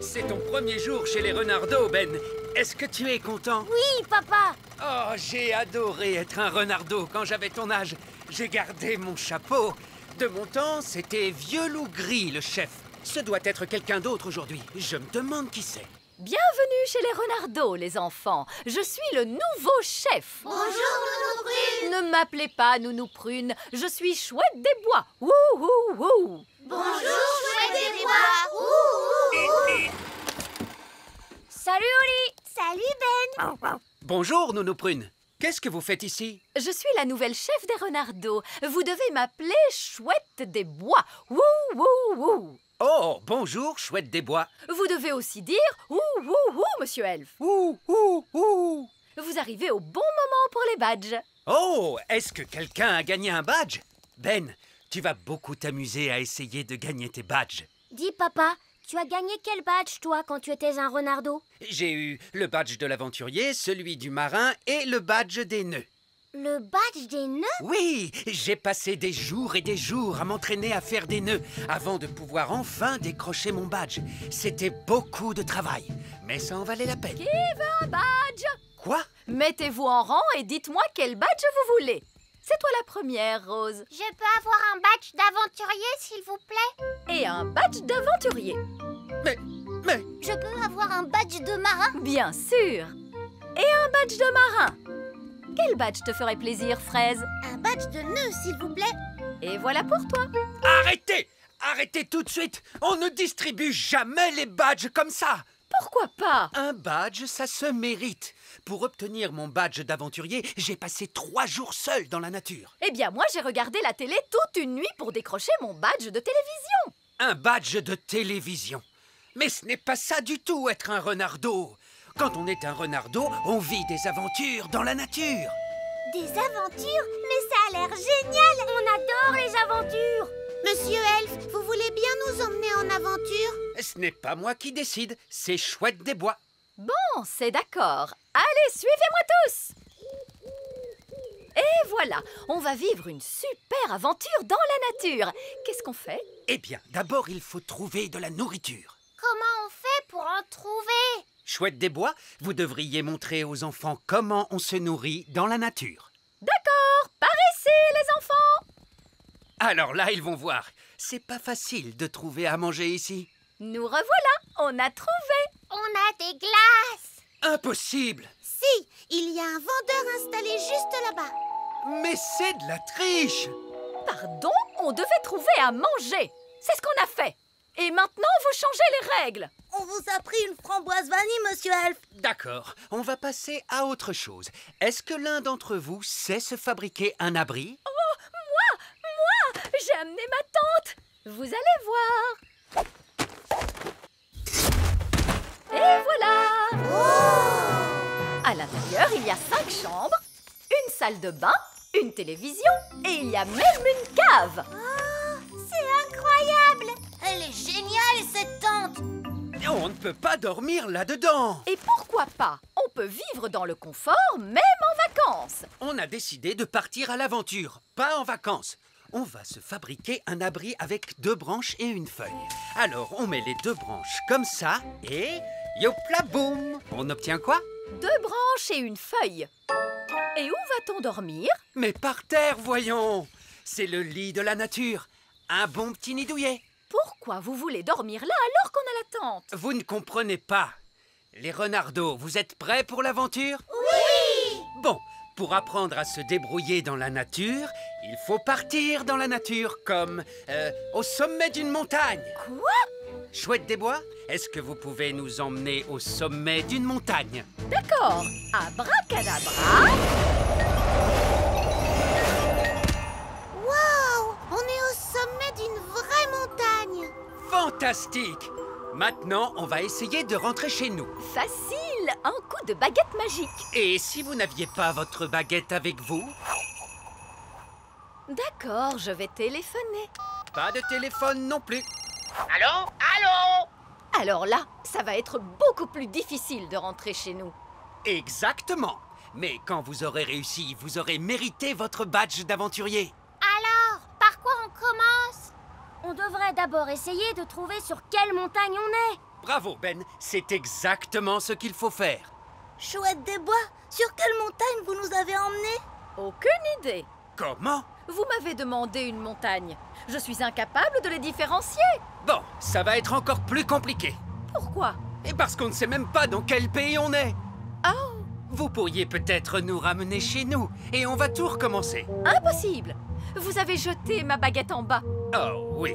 C'est ton premier jour chez les Renardeaux, Ben. Est-ce que tu es content? Oui, papa. Oh, j'ai adoré être un Renardeau quand j'avais ton âge. J'ai gardé mon chapeau. De mon temps, c'était Vieux Loup Gris, le chef. Ce doit être quelqu'un d'autre aujourd'hui. Je me demande qui c'est. Bienvenue chez les Renardeaux, les enfants. Je suis le nouveau chef. Bonjour, Nounou Prune. Ne m'appelez pas Nounou Prune. Je suis Chouette des Bois. Ouh, ouh, ouh. Bonjour, Chouette des Bois. Ouh, ouh. Salut, Oli. Salut, Ben. Bonjour, Nounou Prune. Qu'est-ce que vous faites ici? Je suis la nouvelle chef des Renardeaux. Vous devez m'appeler Chouette des Bois. Ouh, ouh, ouh. Oh, bonjour, Chouette des Bois. Vous devez aussi dire ouh, ouh, ouh, monsieur Elf. Ouh, ouh, ouh. Vous arrivez au bon moment pour les badges. Oh, est-ce que quelqu'un a gagné un badge? Ben, tu vas beaucoup t'amuser à essayer de gagner tes badges. Dis, papa, tu as gagné quel badge, toi, quand tu étais un renardeau? J'ai eu le badge de l'aventurier, celui du marin et le badge des nœuds. Le badge des nœuds? Oui, j'ai passé des jours et des jours à m'entraîner à faire des nœuds avant de pouvoir enfin décrocher mon badge. C'était beaucoup de travail, mais ça en valait la peine. Qui veut un badge? Quoi? Mettez-vous en rang et dites-moi quel badge vous voulez. C'est toi la première, Rose. Je peux avoir un badge d'aventurier, s'il vous plaît? Et un badge d'aventurier. Mais... Je peux avoir un badge de marin? Bien sûr. Et un badge de marin. Quel badge te ferait plaisir, Fraise? Un badge de nœud, s'il vous plaît. Et voilà pour toi. Arrêtez! Arrêtez tout de suite! On ne distribue jamais les badges comme ça! Pourquoi pas? Un badge, ça se mérite. Pour obtenir mon badge d'aventurier, j'ai passé 3 jours seul dans la nature. Eh bien, moi, j'ai regardé la télé toute une nuit pour décrocher mon badge de télévision. Un badge de télévision. Mais ce n'est pas ça du tout, être un renardeau. Quand on est un renardeau, on vit des aventures dans la nature. Des aventures? Mais ça a l'air génial! On adore les aventures! Monsieur Elf, vous voulez bien nous emmener en aventure? Ce n'est pas moi qui décide, c'est Chouette des Bois. Bon, c'est d'accord. Allez, suivez-moi tous. Et voilà, on va vivre une super aventure dans la nature. Qu'est-ce qu'on fait? Eh bien, d'abord, il faut trouver de la nourriture. Comment on fait pour en trouver? Chouette des Bois, vous devriez montrer aux enfants comment on se nourrit dans la nature. D'accord, par ici, les enfants. Alors là, ils vont voir. C'est pas facile de trouver à manger ici. Nous revoilà, on a trouvé. On a des glaces! Impossible! Si, il y a un vendeur installé juste là-bas. Mais c'est de la triche! Pardon, on devait trouver à manger. C'est ce qu'on a fait. Et maintenant, vous changez les règles. On vous a pris une framboise vanille, monsieur Elf. D'accord, on va passer à autre chose. Est-ce que l'un d'entre vous sait se fabriquer un abri? Moi, j'ai amené ma tante. Vous allez voir. Et voilà. À l'intérieur, il y a 5 chambres, une salle de bain, une télévision et il y a même une cave. C'est incroyable! Elle est géniale, cette tente! On ne peut pas dormir là-dedans! Et pourquoi pas? On peut vivre dans le confort, même en vacances. On a décidé de partir à l'aventure, pas en vacances. On va se fabriquer un abri avec 2 branches et une feuille. Alors, on met les 2 branches comme ça et... Yopla boum! On obtient quoi? 2 branches et une feuille. Et où va-t-on dormir? Mais par terre, voyons! C'est le lit de la nature. Un bon petit nid douillet. Pourquoi vous voulez dormir là alors qu'on a la tente? Vous ne comprenez pas. Les renardeaux, vous êtes prêts pour l'aventure? Oui! Bon, pour apprendre à se débrouiller dans la nature, il faut partir dans la nature, comme au sommet d'une montagne. Quoi? Chouette des Bois, est-ce que vous pouvez nous emmener au sommet d'une montagne? D'accord. Abracadabra. Waouh! On est au sommet d'une vraie montagne! Fantastique! Maintenant, on va essayer de rentrer chez nous. Facile. Un coup de baguette magique. Et si vous n'aviez pas votre baguette avec vous? D'accord, je vais téléphoner. Pas de téléphone non plus. Allô? Allô? Alors là, ça va être beaucoup plus difficile de rentrer chez nous. Exactement. Mais quand vous aurez réussi, vous aurez mérité votre badge d'aventurier. Alors, par quoi on commence? On devrait d'abord essayer de trouver sur quelle montagne on est. Bravo, Ben. C'est exactement ce qu'il faut faire. Chouette des Bois, sur quelle montagne vous nous avez emmenés? Aucune idée. Comment? Vous m'avez demandé une montagne. Je suis incapable de les différencier. Bon, ça va être encore plus compliqué. Pourquoi? Et parce qu'on ne sait même pas dans quel pays on est. Oh, Vous pourriez peut-être nous ramener chez nous et on va tout recommencer. impossible. Vous avez jeté ma baguette en bas. Oh oui.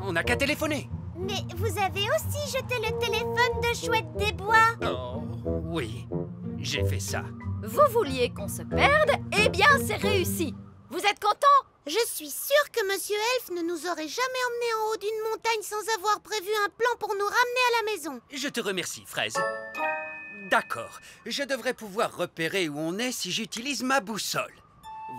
On n'a qu'à téléphoner. Mais vous avez aussi jeté le téléphone de Chouette des Bois. Oh oui, j'ai fait ça. Vous vouliez qu'on se perde? Eh bien, c'est réussi. Vous êtes content? Je suis sûre que Monsieur Elf ne nous aurait jamais emmenés en haut d'une montagne sans avoir prévu un plan pour nous ramener à la maison. Je te remercie, Fraise. D'accord, je devrais pouvoir repérer où on est si j'utilise ma boussole.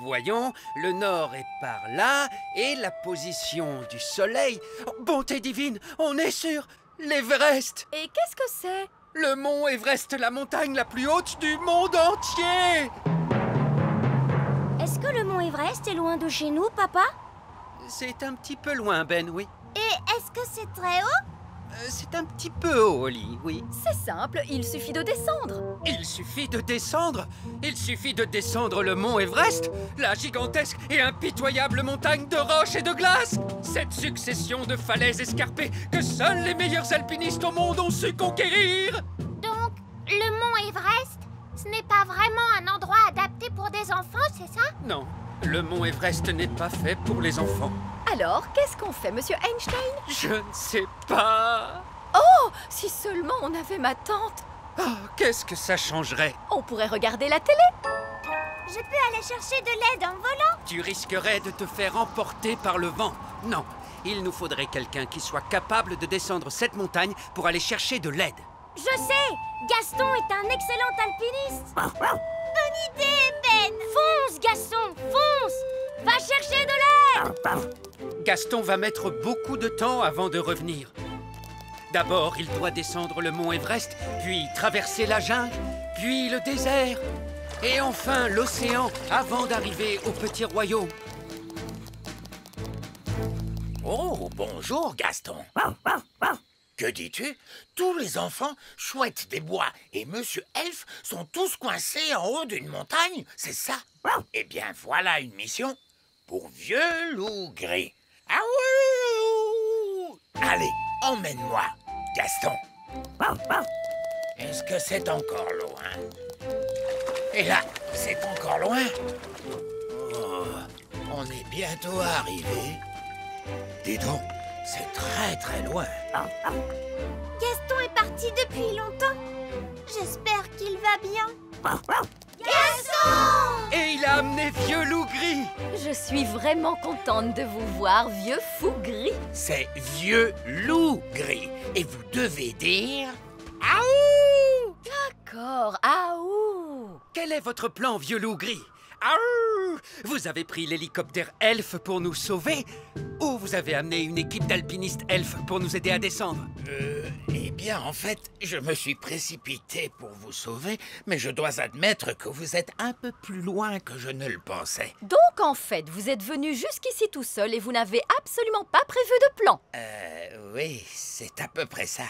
Voyons, le nord est par là et la position du soleil... Oh, bonté divine, on est sur l'Everest! Et qu'est-ce que c'est? Le mont Everest, la montagne la plus haute du monde entier! Est-ce que le mont Everest est loin de chez nous, papa? C'est un petit peu loin, Ben, oui. Et est-ce que c'est très haut? C'est un petit peu haut, Oli, oui. C'est simple, il suffit de descendre. Il suffit de descendre. Il suffit de descendre le mont Everest, la gigantesque et impitoyable montagne de roches et de glace. Cette succession de falaises escarpées que seuls les meilleurs alpinistes au monde ont su conquérir. Donc, le mont Everest, ce n'est pas vraiment un endroit adapté pour des enfants, c'est ça? Non, le mont Everest n'est pas fait pour les enfants. Alors, qu'est-ce qu'on fait, monsieur Einstein? Je ne sais pas. Oh, si seulement on avait ma tante. Oh, qu'est-ce que ça changerait? On pourrait regarder la télé. Je peux aller chercher de l'aide en volant? Tu risquerais de te faire emporter par le vent. Non, il nous faudrait quelqu'un qui soit capable de descendre cette montagne pour aller chercher de l'aide. Je sais! Gaston est un excellent alpiniste! Bonne idée, Ben! Fonce, Gaston, fonce! Va chercher de l'aide! Gaston va mettre beaucoup de temps avant de revenir. D'abord, il doit descendre le mont Everest, puis traverser la jungle, puis le désert, et enfin l'océan avant d'arriver au petit royaume. Oh, bonjour, Gaston. Que dis-tu? Tous les enfants, Chouette des Bois et Monsieur Elf sont tous coincés en haut d'une montagne, c'est ça? Eh bien, voilà une mission pour Vieux Loup Gris. Aouh! Allez, emmène-moi, Gaston. Est-ce que c'est encore loin? Et là, c'est encore loin? Oh, on est bientôt arrivé. Dis donc, c'est très très loin. Gaston est parti depuis longtemps. J'espère qu'il va bien. Gaston! Et il a amené Vieux Loup Gris. Je suis vraiment contente de vous voir, vieux fou gris. C'est Vieux Loup Gris. Et vous devez dire... Aouh! D'accord, aouh! Quel est votre plan, Vieux Loup Gris? Aouh! Vous avez pris l'hélicoptère Elf pour nous sauver? Ou vous avez amené une équipe d'alpinistes Elf pour nous aider à descendre? Eh bien, en fait, je me suis précipité pour vous sauver, mais je dois admettre que vous êtes un peu plus loin que je ne le pensais. Donc, en fait, vous êtes venu jusqu'ici tout seul et vous n'avez absolument pas prévu de plan. Oui, c'est à peu près ça.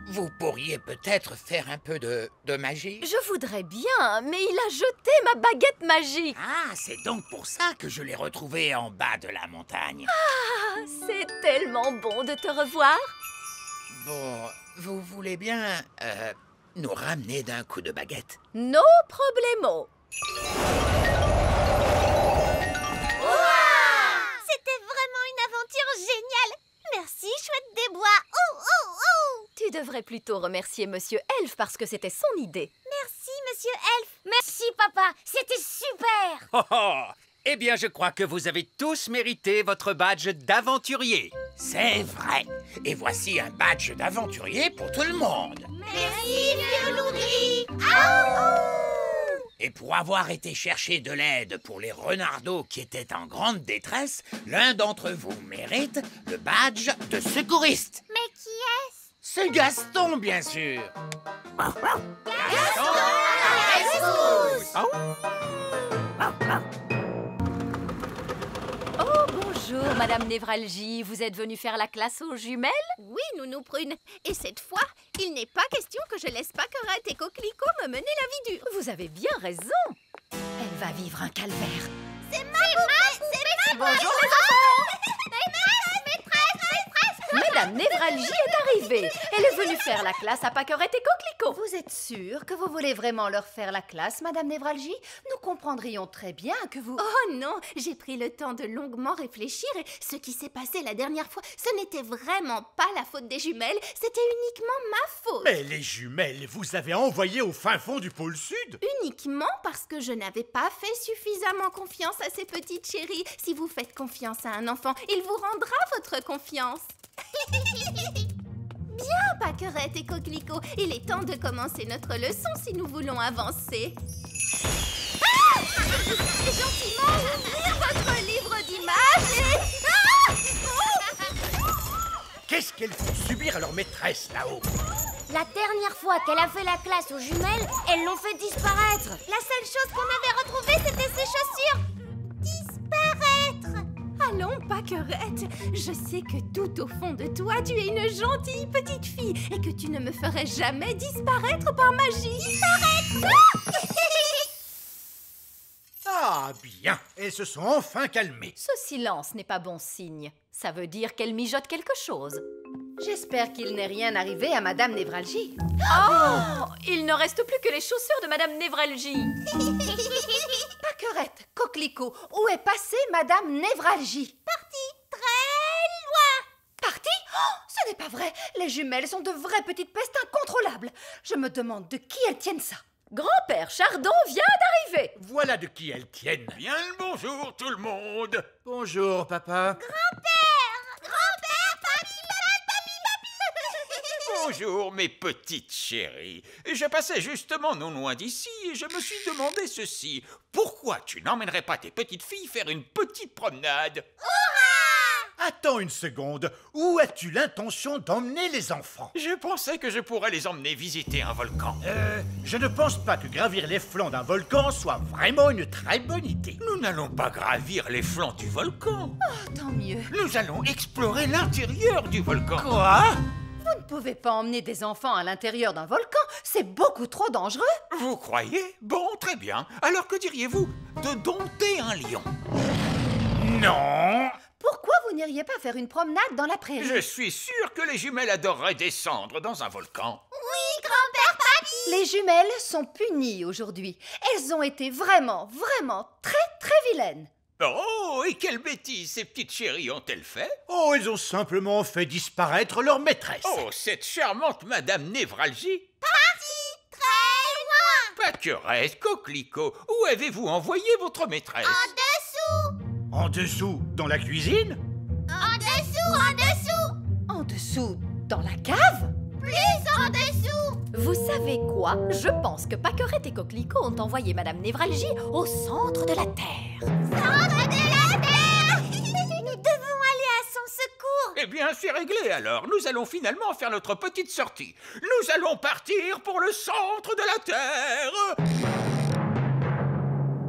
Vous pourriez peut-être faire un peu de magie? Je voudrais bien, mais il a jeté ma baguette magique. Ah, c'est donc pour ça que je l'ai retrouvé en bas de la montagne. Ah, c'est tellement bon de te revoir. Bon, vous voulez bien nous ramener d'un coup de baguette? No problemo. C'était vraiment une aventure géniale. Merci, Chouette des Bois. Oh, oh, oh! Tu devrais plutôt remercier Monsieur Elf parce que c'était son idée. Merci, Monsieur Elf. Merci, papa. C'était super. Oh oh! Eh bien, je crois que vous avez tous mérité votre badge d'aventurier. C'est vrai. Et voici un badge d'aventurier pour tout le monde. Merci, Vieux Loup Gris. Et pour avoir été chercher de l'aide pour les renardeaux qui étaient en grande détresse, l'un d'entre vous mérite le badge de secouriste. Mais qui est-ce? C'est Gaston, bien sûr. Gaston à la rescousse! Oh, bonjour. Bonjour, Madame Névralgie. Vous êtes venue faire la classe aux jumelles? Oui, Nounou Prune. Et cette fois, il n'est pas question que je laisse Pâquerette et Coquelicot me mener la vie dure. Vous avez bien raison. Elle va vivre un calvaire. C'est ma Bonjour les enfants. Madame Névralgie est arrivée. Elle est venue faire la classe à Pâquerette et Coquelicot. Vous êtes sûre que vous voulez vraiment leur faire la classe, Madame Névralgie? Nous comprendrions très bien que vous... Oh non, j'ai pris le temps de longuement réfléchir et ce qui s'est passé la dernière fois, ce n'était vraiment pas la faute des jumelles, c'était uniquement ma faute. Mais les jumelles, vous avez envoyé au fin fond du pôle Sud? Uniquement parce que je n'avais pas fait suffisamment confiance à ces petites chéries. Si vous faites confiance à un enfant, il vous rendra votre confiance. Bien, Pâquerette et Coquelicot, il est temps de commencer notre leçon si nous voulons avancer. Ah! Gentiment ouvrir votre livre d'images et... Ah! Qu'est-ce qu'elles font subir à leur maîtresse là-haut? La dernière fois qu'elle a fait la classe aux jumelles, elles l'ont fait disparaître. La seule chose qu'on avait retrouvée, c'était ses chaussures. Disparaître! Allons, Pâquerette, je sais que tout au fond de toi, tu es une gentille petite fille et que tu ne me ferais jamais disparaître par magie. Disparaître! Ah bien, elles se sont enfin calmées. Ce silence n'est pas bon signe. Ça veut dire qu'elle mijote quelque chose. J'espère qu'il n'est rien arrivé à Madame Névralgie. Oh! Il ne reste plus que les chaussures de Madame Névralgie. Pâquerette, Coquelicot, où est passée Madame Névralgie? Partie très loin. Partie? Oh, ce n'est pas vrai. Les jumelles sont de vraies petites pestes incontrôlables. Je me demande de qui elles tiennent ça. Grand-père Chardon vient d'arriver. Voilà de qui elles tiennent. Bien le bonjour tout le monde. Bonjour, papa. Bonjour mes petites chéries. Je passais justement non loin d'ici et je me suis demandé ceci. Pourquoi tu n'emmènerais pas tes petites filles faire une petite promenade? Attends une seconde. Où as-tu l'intention d'emmener les enfants? Je pensais que je pourrais les emmener visiter un volcan. Je ne pense pas que gravir les flancs d'un volcan soit vraiment une très bonne idée. Nous n'allons pas gravir les flancs du volcan. Oh, tant mieux. Nous allons explorer l'intérieur du volcan. Quoi? Vous ne pouvez pas emmener des enfants à l'intérieur d'un volcan. C'est beaucoup trop dangereux. Vous croyez? Bon, très bien. Alors que diriez-vous de dompter un lion? Non. Pourquoi vous n'iriez pas faire une promenade dans la prairie? Je suis sûr que les jumelles adoreraient descendre dans un volcan. Oui, grand-père Papy! Les jumelles sont punies aujourd'hui. Elles ont été vraiment, vraiment très vilaines. Oh, et quelle bêtise ces petites chéries ont-elles fait? Oh, elles ont simplement fait disparaître leur maîtresse. Oh, cette charmante Madame Névralgie! Très loin! Pâquerette, Coquelicot, où avez-vous envoyé votre maîtresse? En dessous, dans la cuisine? En dessous! En dessous, dans la cave? Plus en dessous! Vous savez quoi? Je pense que Pâquerette et Coquelicot ont envoyé Madame Névralgie au centre de la Terre. Centre de la Terre! Nous devons aller à son secours! Eh bien, c'est réglé alors. Nous allons finalement faire notre petite sortie. Nous allons partir pour le centre de la Terre.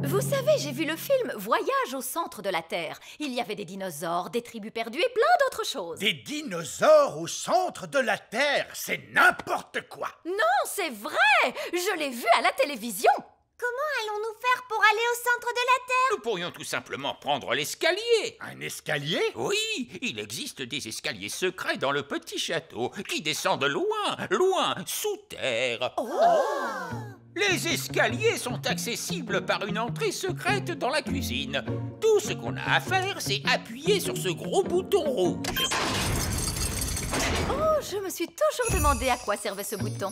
Vous savez, j'ai vu le film Voyage au centre de la Terre. Il y avait des dinosaures, des tribus perdues et plein d'autres choses. Des dinosaures au centre de la Terre, c'est n'importe quoi. Non, c'est vrai! Je l'ai vu à la télévision. Comment allons-nous faire pour aller au centre de la Terre? Nous pourrions tout simplement prendre l'escalier. Un escalier? Oui, il existe des escaliers secrets dans le petit château qui descendent loin, loin, sous terre. Les escaliers sont accessibles par une entrée secrète dans la cuisine. Tout ce qu'on a à faire, c'est appuyer sur ce gros bouton rouge. Oh, je me suis toujours demandé à quoi servait ce bouton.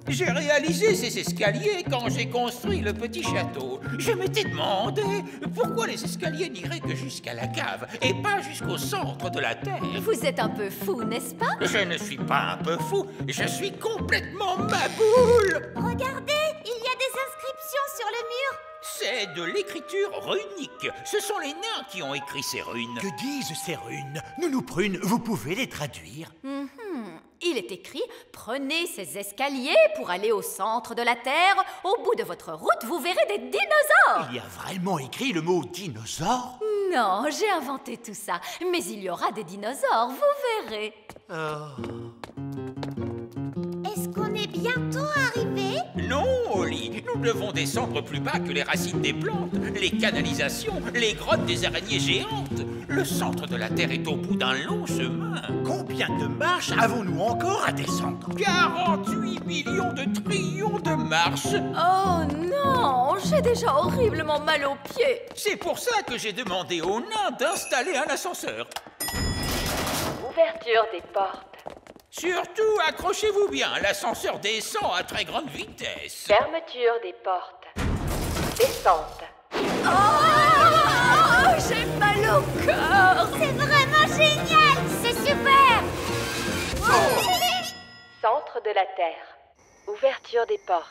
J'ai réalisé ces escaliers quand j'ai construit le petit château. Je m'étais demandé pourquoi les escaliers n'iraient que jusqu'à la cave et pas jusqu'au centre de la Terre. Vous êtes un peu fou, n'est-ce pas? Je ne suis pas un peu fou, je suis complètement maboule. Regardez, il y a des inscriptions sur le mur. C'est de l'écriture runique. Ce sont les nains qui ont écrit ces runes. Que disent ces runes? Nounou Prune, vous pouvez les traduire? Il est écrit « Prenez ces escaliers pour aller au centre de la Terre. Au bout de votre route, vous verrez des dinosaures. » Il y a vraiment écrit le mot dinosaure? non, j'ai inventé tout ça. Mais il y aura des dinosaures, vous verrez. Est-ce qu'on est bientôt arrivé? Non, Oli, nous devons descendre plus bas que les racines des plantes, les canalisations, les grottes des araignées géantes. Le centre de la Terre est au bout d'un long chemin. Combien de marches avons-nous encore à descendre? 48 millions de trillions de marches. Oh non, j'ai déjà horriblement mal aux pieds. C'est pour ça que j'ai demandé aux nains d'installer un ascenseur. Ouverture des portes. Surtout, accrochez-vous bien, l'ascenseur descend à très grande vitesse. Fermeture des portes. Descente. Oh, j'ai mal au cœur. C'est vraiment génial! C'est super! Centre de la Terre. Ouverture des portes.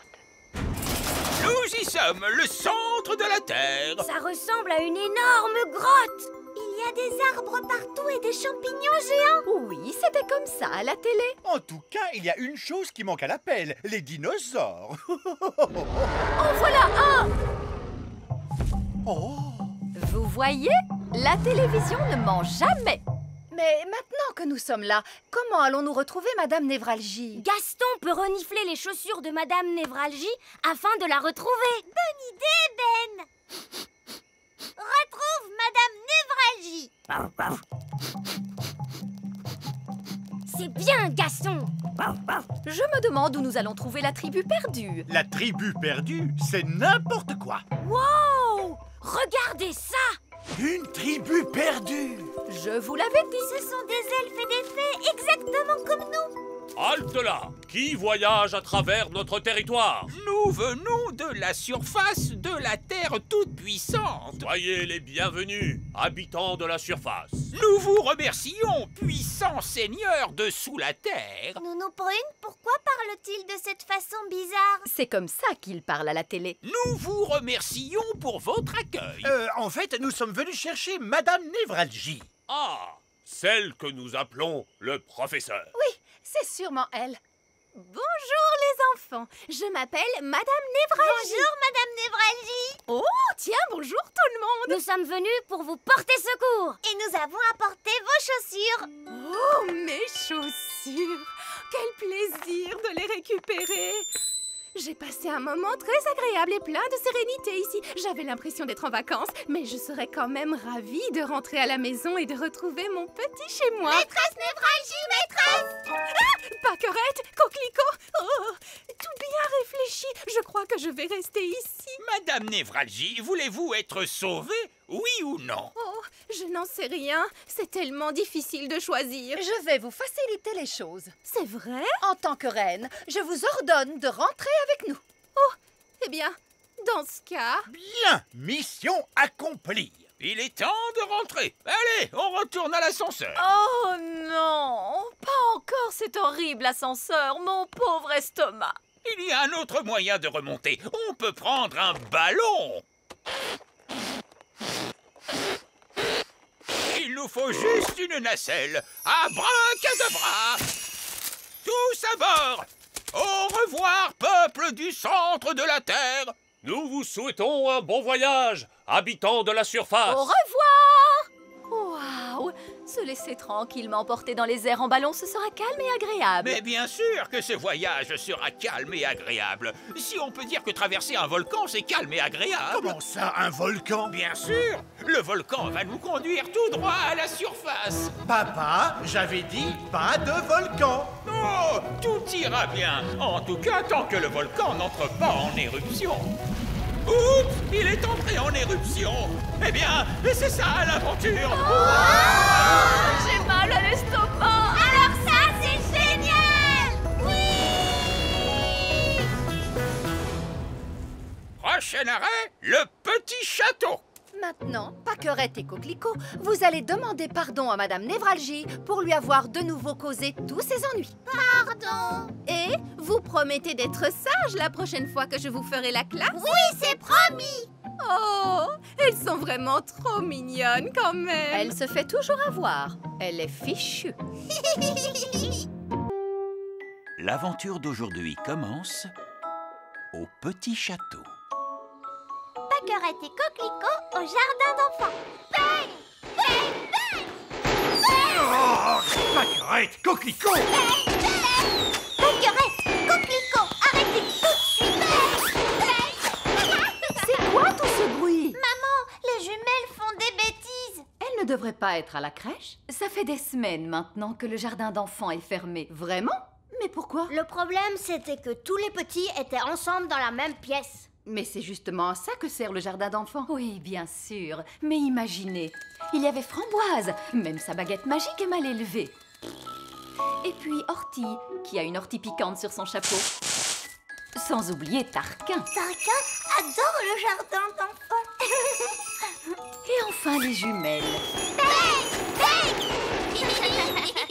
Nous y sommes, le centre de la Terre. Ça ressemble à une énorme grotte! Il y a des arbres partout et des champignons géants. Oui, c'était comme ça à la télé. En tout cas, il y a une chose qui manque à l'appel, les dinosaures. En voilà un. Oh. Vous voyez, la télévision ne ment jamais. Mais maintenant que nous sommes là, comment allons-nous retrouver Madame Névralgie? Gaston peut renifler les chaussures de Madame Névralgie afin de la retrouver. Bonne idée, Ben. Retrouve Madame Névralgie. C'est bien, Gaston! Je me demande où nous allons trouver la tribu perdue. La tribu perdue, c'est n'importe quoi. Wow! Regardez ça! Une tribu perdue. Je vous l'avais dit. Ce sont des elfes et des fées exactement comme nous. Halte là! Qui voyage à travers notre territoire? Nous venons de la surface de la Terre toute puissante. Soyez les bienvenus, habitants de la surface. Nous vous remercions, puissants seigneurs de sous la Terre. Nounou Prune, pourquoi parle-t-il de cette façon bizarre? C'est comme ça qu'il parle à la télé. Nous vous remercions pour votre accueil. En fait, nous sommes venus chercher Madame Névralgie. Ah, celle que nous appelons le professeur. Oui, c'est sûrement elle. Bonjour les enfants, je m'appelle Madame Névralgie. Bonjour Madame Névralgie. Oh, tiens, bonjour tout le monde. Nous sommes venus pour vous porter secours. Et nous avons apporté vos chaussures. Oh, mes chaussures. Quel plaisir de les récupérer. J'ai passé un moment très agréable et plein de sérénité ici. J'avais l'impression d'être en vacances, mais je serais quand même ravie de rentrer à la maison et de retrouver mon petit chez-moi. Maîtresse Névralgie, maîtresse! Ah, Paquerette, Coquelicot, oh, tout bien réfléchi. Je crois que je vais rester ici. Madame Névralgie, voulez-vous être sauvée, oui ou non? Oh, je n'en sais rien. C'est tellement difficile de choisir. Je vais vous faciliter les choses. C'est vrai? En tant que reine, je vous ordonne de rentrer avec nous. Oh, eh bien, dans ce cas... Bien, mission accomplie. Il est temps de rentrer. Allez, on retourne à l'ascenseur. Oh non, pas encore cet horrible ascenseur, mon pauvre estomac. Il y a un autre moyen de remonter. On peut prendre un ballon. Il nous faut juste une nacelle. Abracadabra! Tous à bord! Au revoir, peuple du centre de la Terre! Nous vous souhaitons un bon voyage, habitants de la surface. Au revoir! Waouh! Se laisser tranquillement porter dans les airs en ballon, ce sera calme et agréable. Mais bien sûr que ce voyage sera calme et agréable. Si on peut dire que traverser un volcan, c'est calme et agréable. Comment ça, un volcan? Bien sûr! Le volcan va nous conduire tout droit à la surface. Papa, j'avais dit pas de volcan. Oh, tout ira bien. En tout cas, tant que le volcan n'entre pas en éruption. Oups, il est entré en éruption. Eh bien, c'est ça l'aventure. J'ai mal à l'estomac. Alors ça, c'est génial! Oui! Prochain arrêt, le petit château. Maintenant, Paquerette et Coquelicot, vous allez demander pardon à Madame Névralgie pour lui avoir de nouveau causé tous ses ennuis. Pardon! Et vous promettez d'être sage la prochaine fois que je vous ferai la classe? Oui, c'est promis! Oh, elles sont vraiment trop mignonnes quand même. Elle se fait toujours avoir. Elle est fichue. L'aventure d'aujourd'hui commence au petit château. Pâquerette et Coquelicot au jardin d'enfants. Bang! Bang! Bang! Oh, Pâquerette, Coquelicot! Pâquerette, Coquelicot, arrêtez tout de suite! C'est quoi tout ce bruit? Maman, les jumelles font des bêtises. Elles ne devraient pas être à la crèche? Ça fait des semaines maintenant que le jardin d'enfants est fermé. Vraiment? Mais pourquoi? Le problème, c'était que tous les petits étaient ensemble dans la même pièce. Mais c'est justement à ça que sert le jardin d'enfants. Oui, bien sûr. Mais imaginez, il y avait Framboise, même sa baguette magique est mal élevée. Et puis Horty, qui a une ortie piquante sur son chapeau. Sans oublier Tarquin. Tarquin adore le jardin d'enfants. Et enfin les jumelles.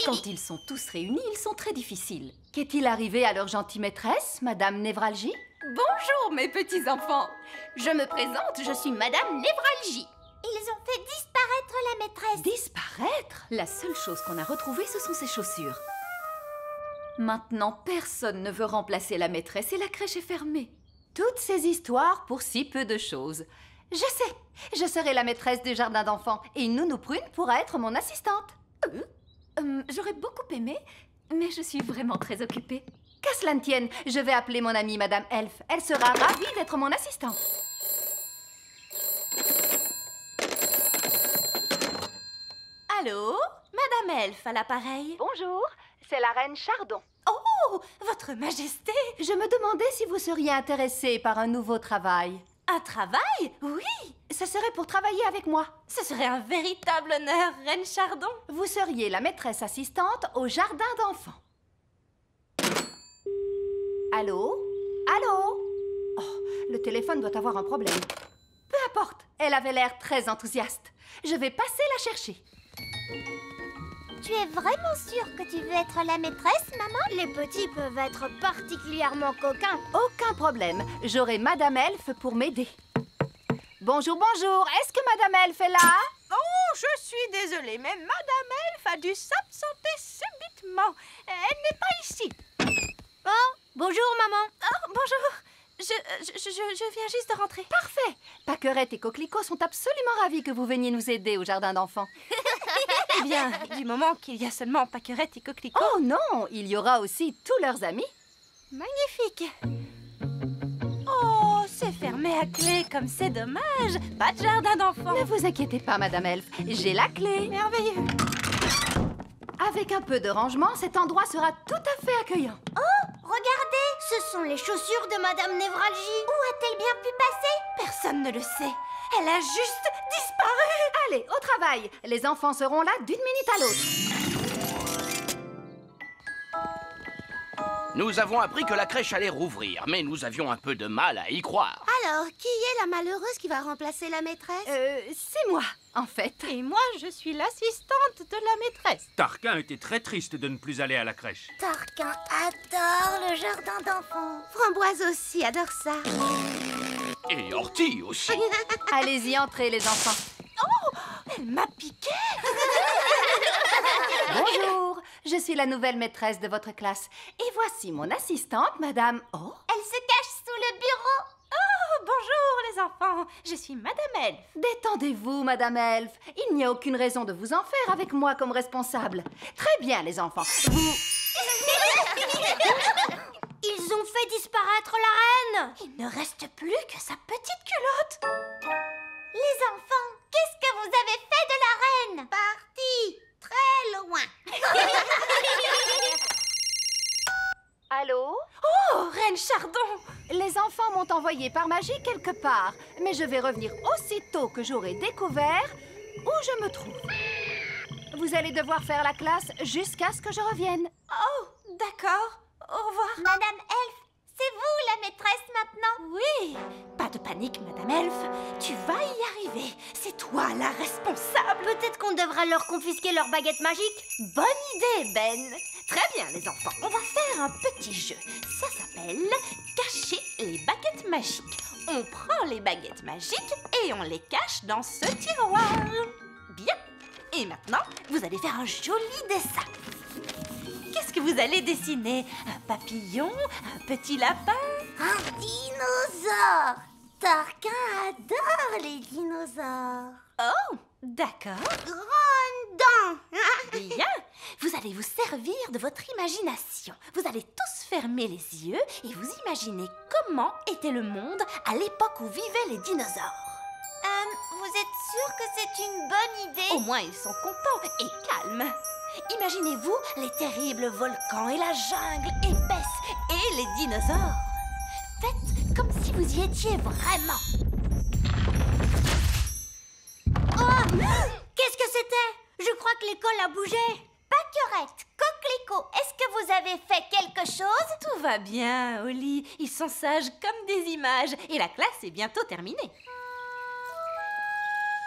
Quand ils sont tous réunis, ils sont très difficiles. Qu'est-il arrivé à leur gentille maîtresse, Madame Névralgie? Bonjour mes petits enfants. Je me présente, je suis Madame Névralgie. Ils ont fait disparaître la maîtresse. Disparaître? La seule chose qu'on a retrouvée, ce sont ses chaussures. Maintenant, personne ne veut remplacer la maîtresse et la crèche est fermée. Toutes ces histoires pour si peu de choses. Je sais, je serai la maîtresse du jardin d'enfants et Nounou Prune pourra être mon assistante. J'aurais beaucoup aimé, mais je suis vraiment très occupée. Qu'à cela ne tienne, je vais appeler mon amie Madame Elf. Elle sera ravie d'être mon assistante. Allô? Madame Elf à l'appareil. Bonjour, c'est la reine Chardon. Oh, votre majesté! Je me demandais si vous seriez intéressée par un nouveau travail. Un travail? Oui! Ce serait pour travailler avec moi. Ce serait un véritable honneur, reine Chardon. Vous seriez la maîtresse assistante au jardin d'enfants. Allô? Allô? Oh, le téléphone doit avoir un problème. Peu importe, elle avait l'air très enthousiaste. Je vais passer la chercher. Tu es vraiment sûre que tu veux être la maîtresse, maman? Les petits peuvent être particulièrement coquins. Aucun problème, j'aurai Madame Elf pour m'aider. Bonjour, bonjour, est-ce que Madame Elf est là? Oh, je suis désolée, mais Madame Elf a dû s'absenter subitement. Elle n'est pas ici. Oh, bonjour, maman. Oh, bonjour. Je viens juste de rentrer. Parfait. Pâquerette et Coquelicot sont absolument ravis que vous veniez nous aider au jardin d'enfants. Eh bien, du moment qu'il y a seulement Pâquerette et Coquelicot... Oh non, il y aura aussi tous leurs amis. Magnifique. Oh, c'est fermé à clé, comme c'est dommage. Pas de jardin d'enfants. Ne vous inquiétez pas, Madame Elf, j'ai la clé. Merveilleux. Avec un peu de rangement, cet endroit sera tout à fait accueillant. Oh, regardez, ce sont les chaussures de Madame Névralgie. Où a-t-elle bien pu passer? Personne ne le sait. Elle a juste disparu. Allez, au travail. Les enfants seront là d'une minute à l'autre. Nous avons appris que la crèche allait rouvrir, mais nous avions un peu de mal à y croire. Alors, qui est la malheureuse qui va remplacer la maîtresse? C'est moi, en fait. Et moi, je suis l'assistante de la maîtresse. Tarquin était très triste de ne plus aller à la crèche. Tarquin adore le jardin d'enfants. Framboise aussi adore ça. Et Horty aussi. Allez-y, entrez, les enfants. Oh, elle m'a piqué. Bonjour, je suis la nouvelle maîtresse de votre classe. Et voici mon assistante, Madame... Oh, Elle se cache sous le bureau. Oh, bonjour les enfants. Je suis Madame Elf. détendez-vous, Madame Elf. Il n'y a aucune raison de vous en faire avec moi comme responsable. Très bien, les enfants. Vous... Ils ont fait disparaître la reine. Il ne reste plus que sa petite culotte. Les enfants, qu'est-ce que vous avez fait de la reine? Parti très loin. Allô? Oh, Reine Chardon! Les enfants m'ont envoyé par magie quelque part, mais je vais revenir aussitôt que j'aurai découvert où je me trouve. Vous allez devoir faire la classe jusqu'à ce que je revienne. Oh, d'accord. Au revoir. Madame Elf, c'est vous la maîtresse maintenant? Oui. Pas de panique, Madame Elf. Tu vas y arriver. C'est toi la responsable. Peut-être qu'on devrait leur confisquer leur baguette magique. Bonne idée, Ben. Très bien, les enfants. On va faire un petit jeu. Ça s'appelle cacher les baguettes magiques. On prend les baguettes magiques et on les cache dans ce tiroir. Bien. Et maintenant, vous allez faire un joli dessin. Qu'est-ce que vous allez dessiner? Un papillon? Un petit lapin? Un dinosaure. Tarquin adore les dinosaures. Oh, d'accord. Grande dent. Bien. Vous allez vous servir de votre imagination. Vous allez tous fermer les yeux et vous imaginer comment était le monde à l'époque où vivaient les dinosaures. Vous êtes sûr que c'est une bonne idée? Au moins, ils sont contents et calmes. Imaginez-vous les terribles volcans et la jungle épaisse et les dinosaures. Faites comme si vous y étiez vraiment. Oh! Qu'est-ce que c'était? Je crois que l'école a bougé. Pâquerette, Coquelicot, est-ce que vous avez fait quelque chose? Tout va bien, Oli. Ils sont sages comme des images et la classe est bientôt terminée.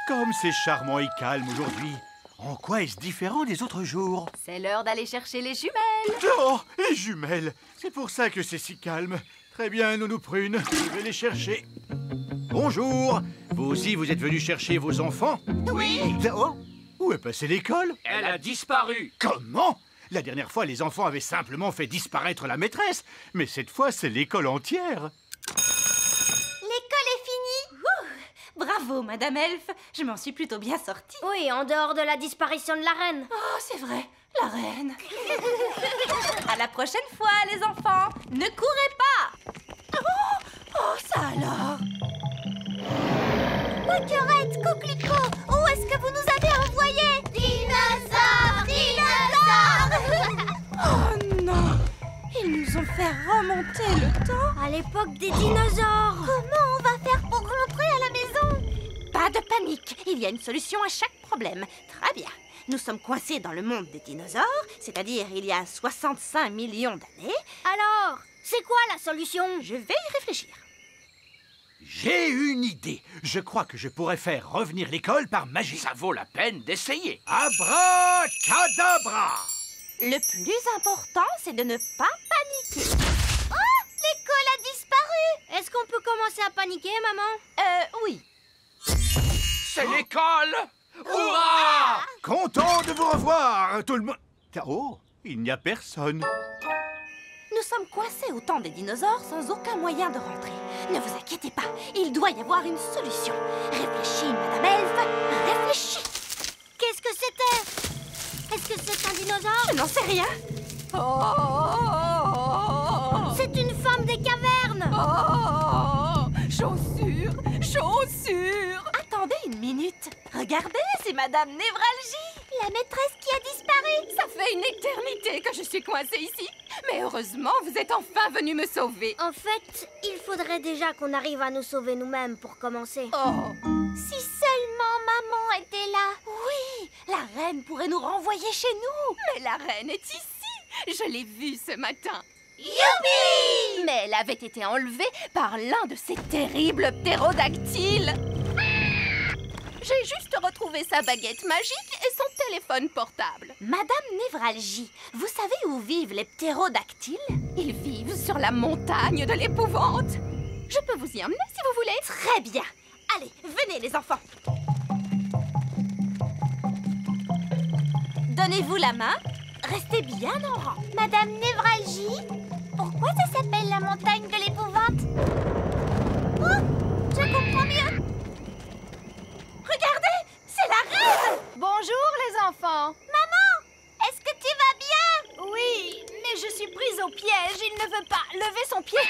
Comme c'est charmant et calme aujourd'hui. En quoi est-ce différent des autres jours? C'est l'heure d'aller chercher les jumelles. Oh, les jumelles! C'est pour ça que c'est si calme. Très bien, Nounou Prune, je vais les chercher. Bonjour! Vous aussi, vous êtes venus chercher vos enfants? Oui! Oh, où est passée l'école? Elle a disparu. Comment? La dernière fois, les enfants avaient simplement fait disparaître la maîtresse. Mais cette fois, c'est l'école entière. L'école est finie. Bravo, Madame Elfe. Je m'en suis plutôt bien sortie. Oui, en dehors de la disparition de la reine. Oh, c'est vrai, la reine. À la prochaine fois, les enfants. Ne courez pas. Oh, ça alors. Pâquerette, Coquelicot, où est-ce que vous nous avez envoyés? Dinosaures, dinosaures. Oh non. Ils nous ont fait remonter le temps. À l'époque des dinosaures. Comment on va faire pour rentrer à la maison? Pas de panique. Il y a une solution à chaque problème. Très bien. Nous sommes coincés dans le monde des dinosaures, c'est-à-dire il y a 65 millions d'années. Alors, c'est quoi la solution? Je vais y réfléchir. J'ai une idée. Je crois que je pourrais faire revenir l'école par magie. Ça vaut la peine d'essayer. Abracadabra! Le plus important, c'est de ne pas paniquer. Oh, l'école a disparu. Est-ce qu'on peut commencer à paniquer, maman? Oui. C'est l'école! Hurrah! Content de vous revoir, tout le monde. Oh, il n'y a personne. Nous sommes coincés au temps des dinosaures sans aucun moyen de rentrer. Ne vous inquiétez pas, il doit y avoir une solution. Réfléchis, Madame Elfe, réfléchis. Qu'est-ce que c'était? Est-ce que c'est un dinosaure? Je n'en sais rien. C'est une femme des cavernes. Chaussures, chaussures. Attendez une minute. Regardez, c'est Madame Névralgie. La maîtresse qui a disparu. Ça fait une éternité que je suis coincée ici. Mais heureusement, vous êtes enfin venu me sauver. En fait, il faudrait déjà qu'on arrive à nous sauver nous-mêmes pour commencer. Oh. Si seulement maman était là. Oui, la reine pourrait nous renvoyer chez nous. Mais la reine est ici. Je l'ai vue ce matin. Youpi! Mais elle avait été enlevée par l'un de ces terribles ptérodactyles. J'ai juste retrouvé sa baguette magique et son téléphone portable. Madame Névralgie, vous savez où vivent les ptérodactyles? Ils vivent sur la montagne de l'épouvante. Je peux vous y emmener si vous voulez. Très bien. Allez, venez les enfants. Donnez-vous la main. Restez bien en rang. Madame Névralgie, pourquoi ça s'appelle la montagne de l'épouvante? Oh, je comprends mieux. Regardez, c'est la reine. Bonjour les enfants. Maman, est-ce que tu vas bien? Oui, mais je suis prise au piège. Il ne veut pas lever son pied.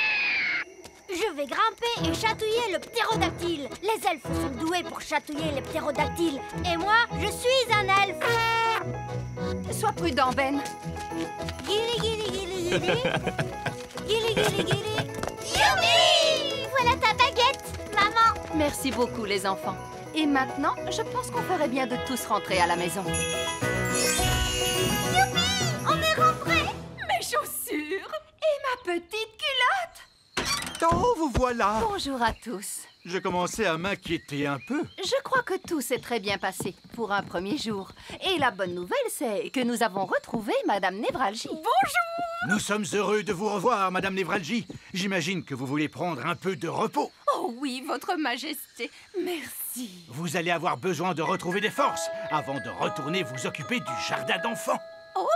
Je vais grimper et chatouiller le ptérodactyle. Les elfes sont doués pour chatouiller les ptérodactyles. Et moi, je suis un elfe. Sois prudent, Ben. Guili, guili, guili, guili. Guili, guili, guili. Youpi! Voilà ta baguette, maman. Merci beaucoup, les enfants. Et maintenant, je pense qu'on ferait bien de tous rentrer à la maison. Youpi! On est rentrés. Mes chaussures et ma petite culotte. Oh, vous voilà! Bonjour à tous. Je commençais à m'inquiéter un peu. Je crois que tout s'est très bien passé pour un premier jour. Et la bonne nouvelle, c'est que nous avons retrouvé Madame Névralgie. Bonjour. Nous sommes heureux de vous revoir, Madame Névralgie. J'imagine que vous voulez prendre un peu de repos. Oh oui, Votre Majesté, merci. Vous allez avoir besoin de retrouver des forces avant de retourner vous occuper du jardin d'enfants. Oh,